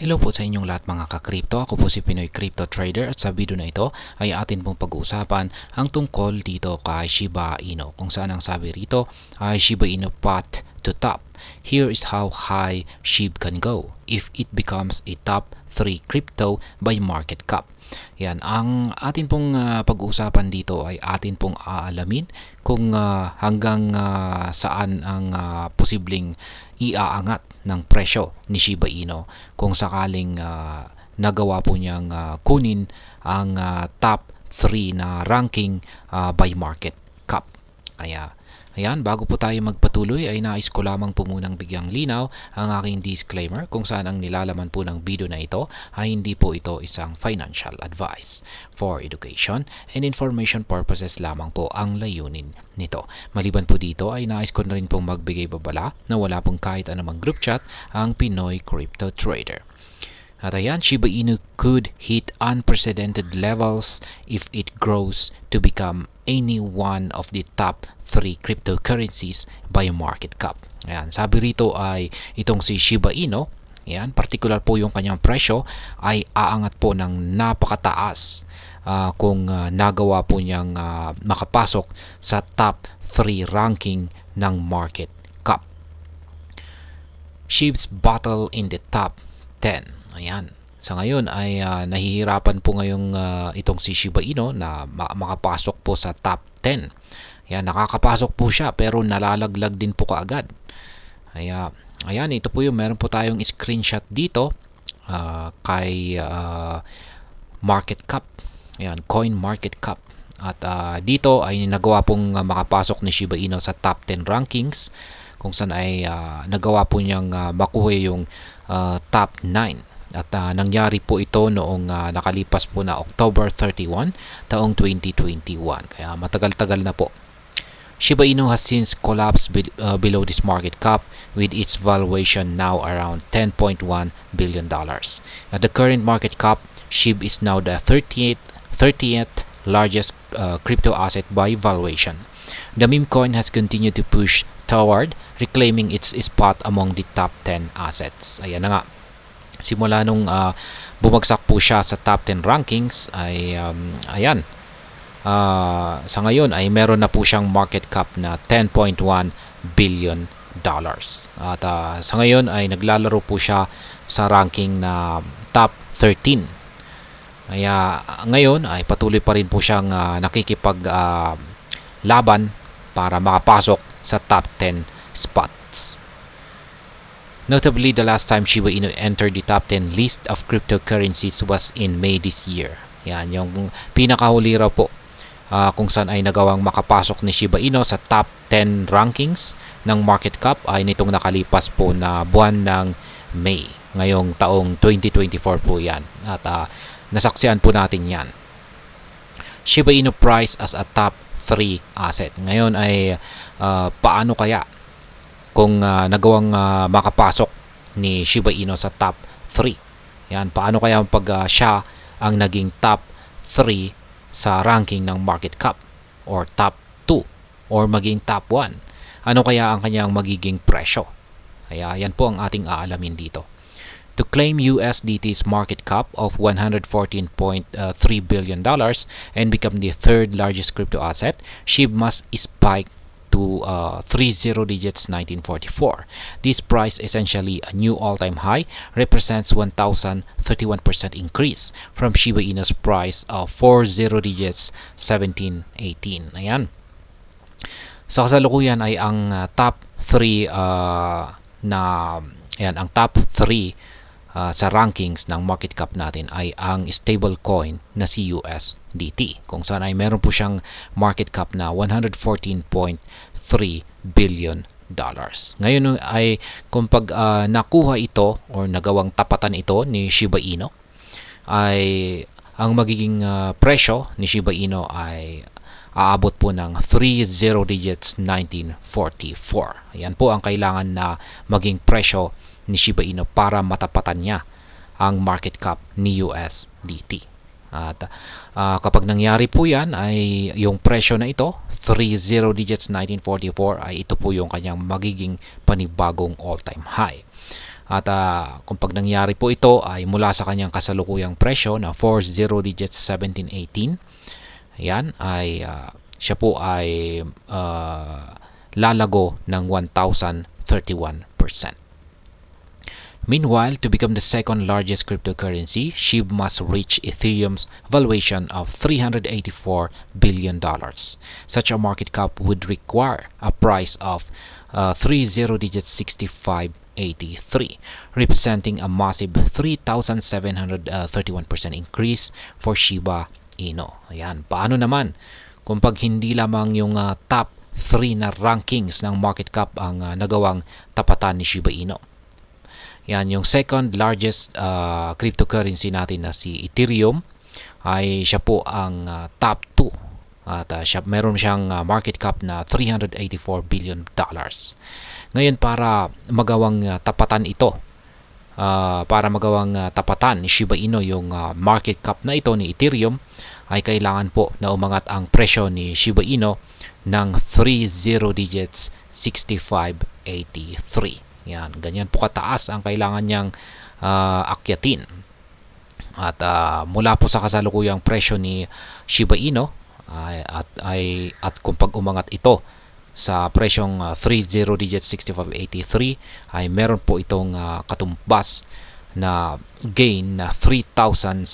Hello po sa inyong lahat mga ka-crypto. Ako po si Pinoy Crypto Trader at sa video na ito ay atin pong pag-uusapan ang tungkol dito kay Shiba Inu. Kung saan ang sabi rito ay Shiba Inu path to top. Here is how high SHIB can go if it becomes a top 3 crypto by market cap. Yan, ang atin pong pag-uusapan dito ay atin pong aalamin kung hanggang saan ang posibleng iaangat ng presyo ni Shiba Inu kung sakaling nagawa po niyang kunin ang top 3 na ranking by market cap. Kaya ayan, bago po tayo magpatuloy ay nais ko lamang po munang bigyang linaw ang aking disclaimer kung saan ang nilalaman po ng video na ito ay hindi po ito isang financial advice. For education and information purposes lamang po ang layunin nito. Maliban po dito ay nais ko na rin pong magbigay babala na wala pong kahit anumang group chat ang Pinoy Crypto Trader. At ayan, Shiba Inu could hit unprecedented levels if it grows to become any one of the top 3 cryptocurrencies by market cap. Ayan, sabi rito ay itong si Shiba Inu, ayan, particular po yung kanyang presyo ay aangat po ng napakataas kung nagawa po niyang makapasok sa top 3 ranking ng market cap. SHIB's battle in the top 10. Ayan. Sa ngayon ay nahihirapan po ngayong itong si Shiba Inu na makapasok po sa top 10. Ayan, nakakapasok po siya pero nalalaglag din po kaagad. Ayan, ito po yung meron po tayong screenshot dito kay market cap. Ayan, coin market cap. At dito ay nagawa pong makapasok ni Shiba Inu sa top 10 rankings kung saan ay nagawa po niyang makuha yung top 9. At nangyari po ito noong nakalipas po na October 31 taong 2021. Kaya matagal-tagal na po. Shiba Inu has since collapsed below this market cap with its valuation now around $10.1 billion. At the current market cap, SHIB is now the 30th largest crypto asset by valuation. The meme coin has continued to push toward reclaiming its spot among the top 10 assets. Ayan na nga. Simula nung bumagsak po siya sa top 10 rankings ay ayan, sa ngayon ay meron na po siyang market cap na $10.1 billion. At sa ngayon ay naglalaro po siya sa ranking na top 13. Kaya ngayon ay patuloy pa rin po siyang nakikipaglaban para makapasok sa top 10 spots. Notably, the last time Shiba Inu entered the top 10 list of cryptocurrencies was in May this year. Yan, yung pinakahuli raw po kung saan ay nagawang makapasok ni Shiba Inu sa top 10 rankings ng market cap ay nitong nakalipas po na buwan ng May. Ngayong taong 2024 po yan. At nasaksihan po natin yan. Shiba Inu price as a top 3 asset. Ngayon ay paano kaya kung nagawang makapasok ni Shiba Inu sa top 3. Yan, paano kaya pag siya ang naging top 3 sa ranking ng market cap or top 2 or maging top 1? Ano kaya ang kanyang magiging presyo? Kaya yan po ang ating aalamin dito. To claim USDT's market cap of $114.3 billion and become the third largest crypto asset, SHIB must spike to 30 digits 1944. This price, essentially a new all-time high, represents 1,031% increase from Shiba Inu's price of 40 digits 1718. Ayan. Sa kasalukuyan ay ang top 3 ang top 3 sa rankings ng market cap natin ay ang stable coin na si USDT, kung saan ay meron po siyang market cap na $114.3 billion. Ngayon ay kung pag nakuha ito or nagawang tapatan ito ni Shiba Inu, ay ang magiging presyo ni Shiba Inu ay aabot po ng 30 digits 1944. Ayan po ang kailangan na maging presyo ni Shiba Inu para matapatan niya ang market cap ni USDT. At kapag nangyari po yan ay yung presyo na ito, 30 digits 1944, ay ito po yung kanyang magiging panibagong all-time high. At kung pag nangyari po ito ay mula sa kanyang kasalukuyang presyo na 40 digits 1718, ayan, ay siya po ay lalago ng 1,031%. Meanwhile, to become the second largest cryptocurrency, SHIB must reach Ethereum's valuation of $384 billion. Such a market cap would require a price of 30 digits 6583, representing a massive 3,731% increase for Shiba Inu. Ayan, paano naman kung pag hindi lamang yung top 3 na rankings ng market cap ang nagawang tapatan ni Shiba Inu? Yan, yung second largest cryptocurrency natin na si Ethereum ay siya po ang top 2 at meron siyang market cap na $384 billion. Ngayon, para magawang tapatan ito, para magawang tapatan ni Shiba Inu yung market cap na ito ni Ethereum, ay kailangan po na umangat ang presyo ni Shiba Inu ng 30 digits 6583. Yan, ganyan po kataas ang kailangan niyang akyatin. At mula po sa kasalukuyang presyo ni Shiba Inu at kung pag umangat ito sa presyong 30 digit 6583 ay meron po itong katumbas na gain na 3,731%.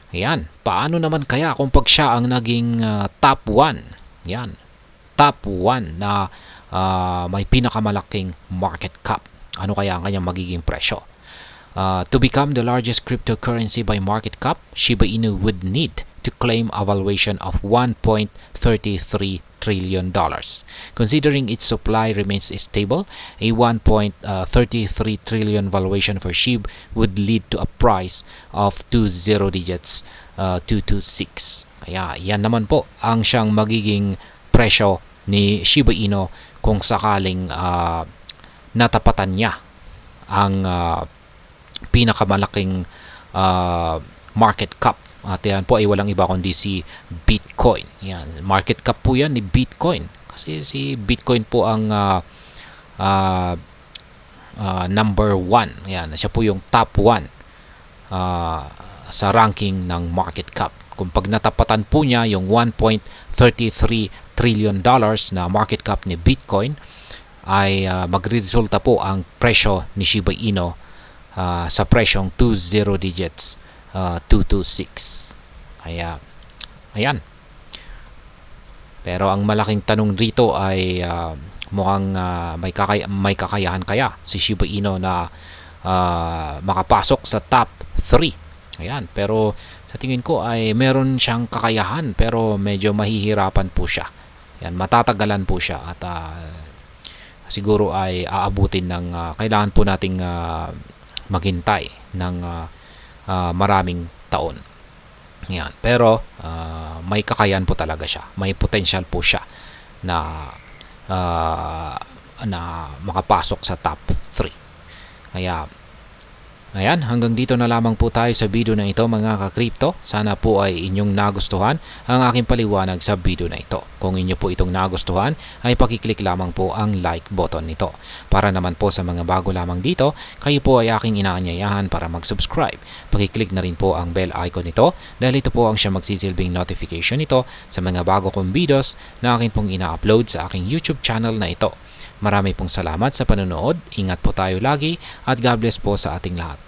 Ayan, paano naman kaya kung pag siya ang naging top 1? Yan, top 1 na may pinakamalaking market cap. Ano kaya ang kanyang magiging presyo? To become the largest cryptocurrency by market cap, Shiba Inu would need to claim a valuation of $1.33 trillion. Considering its supply remains stable, a $1.33 trillion valuation for SHIB would lead to a price of 20 digits 226. Kaya yan naman po ang siyang magiging presyo ni Shiba Inu kung sakaling natapatan niya ang pinakamalaking market cap. At yan po ay walang iba kundi si Bitcoin. Yan, market cap po yan ni Bitcoin. Kasi si Bitcoin po ang number 1. Yan, siya po yung top 1 sa ranking ng market cap. Kung pag natapatan po niya yung $1.33 trillion na market cap ni Bitcoin, ay magresulta po ang presyo ni Shiba Inu sa presyong 20 digits 226. Kaya, ayan. Pero ang malaking tanong dito ay mukhang may kakayahan kaya si Shiba Inu na makapasok sa top 3. Ayan, pero sa tingin ko ay meron siyang kakayahan pero medyo mahihirapan po siya. Ayan, matatagalan po siya at siguro ay aabutin ng kailangan po nating maghintay ng maraming taon. Yan. Pero may kakayahan po talaga siya. May potential po siya na makapasok sa top 3. Kaya ayan, hanggang dito na lamang po tayo sa video na ito mga ka-crypto. Sana po ay inyong nagustuhan ang aking paliwanag sa video na ito. Kung inyo po itong nagustuhan ay pakiclick lamang po ang like button nito. Para naman po sa mga bago lamang dito, kayo po ay aking inaanyayahan para mag-subscribe. Pakiclick na rin po ang bell icon nito dahil ito po ang siya magsisilbing notification nito sa mga bago kong videos na akin pong ina-upload sa aking YouTube channel na ito. Marami pong salamat sa panonood. Ingat po tayo lagi at God bless po sa ating lahat.